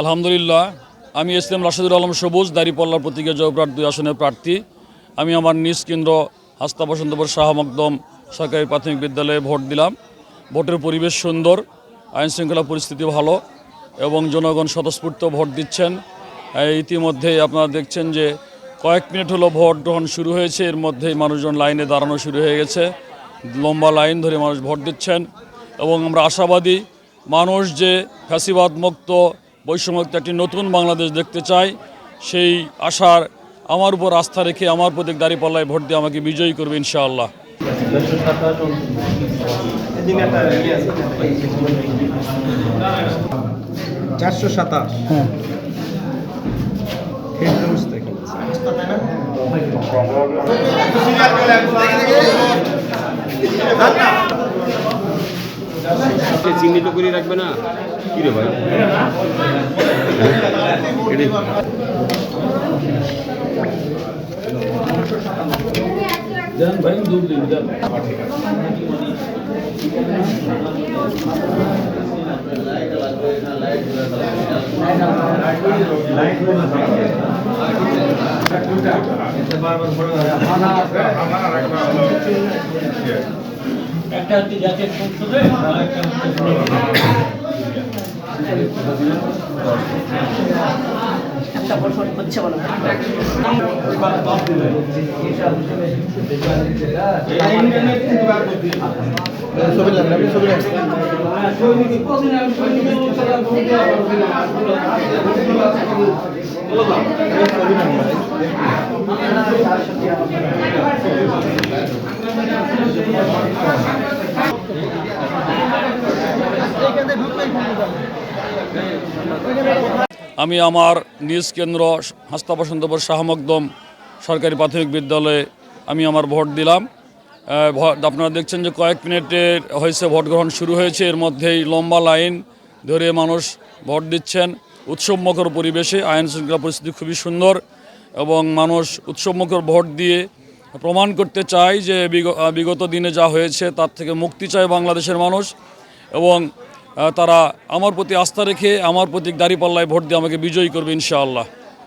আলহামদুলিল্লাহ, আমি ইসলাম রাশেদুল আলম সবুজ, দাঁড়িপাল্লার প্রতীকে জয়পুরহাট 2 আসনের প্রার্থী। আমি আমার নিজ কেন্দ্র হাস্তা বসন্তপুর শাহ মকদম সরকারি প্রাথমিক বিদ্যালয়ে ভোট দিলাম। ভোটের পরিবেশ সুন্দর, আইন শৃঙ্খলা পরিস্থিতি ভালো এবং জনগণ স্বতঃস্ফূর্ত ভোট দিচ্ছেন। ইতিমধ্যে আপনারা দেখছেন যে কয়েক মিনিট হলো ভোট গ্রহণ শুরু হয়েছে, এর মধ্যেই মানুষজন লাইনে দাঁড়ানো শুরু হয়ে গেছে। লম্বা লাইন ধরে মানুষ ভোট দিচ্ছেন এবং আমরা আশাবাদী মানুষ যে ফ্যাসিবাদ মুক্ত বৈষম্যমুক্ত একটি নতুন বাংলাদেশ দেখতে চায়, সেই আশার আমার উপর আস্থা রেখে আমার প্রতীক দাঁড়িপাল্লায় ভোট দিয়ে আমাকে বিজয়ী করবে ইনশাআল্লাহ। 427। হ্যাঁ, চিহ্নিত করে রাখবে না কি রে ভাই? একটা হচ্ছে জাতীয় সংসদে, একটা বছর হচ্ছে বলো আমি আমার নিজ কেন্দ্র হাস্তা বসন্তপুর শাহ মকদম সরকারি প্রাথমিক বিদ্যালয়ে আমি আমার ভোট দিলাম। আপনারা দেখছেন যে কয়েক মিনিটের হয়েছে ভোট গ্রহণ শুরু হয়েছে, এর মধ্যেই লম্বা লাইন ধরে মানুষ ভোট দিচ্ছেন উৎসবমুখর পরিবেশে। আইন শৃঙ্খলা পরিস্থিতি খুবই সুন্দর এবং মানুষ উৎসবমুখর ভোট দিয়ে প্রমাণ করতে চায় যে বিগত দিনে যা হয়েছে তার থেকে মুক্তি চায় বাংলাদেশের মানুষ এবং তারা আমার প্রতি আস্থা রেখে আমার প্রতীক দাঁড়িপাল্লায় ভোট দিয়ে আমাকে বিজয়ী করবে ইনশাআল্লাহ।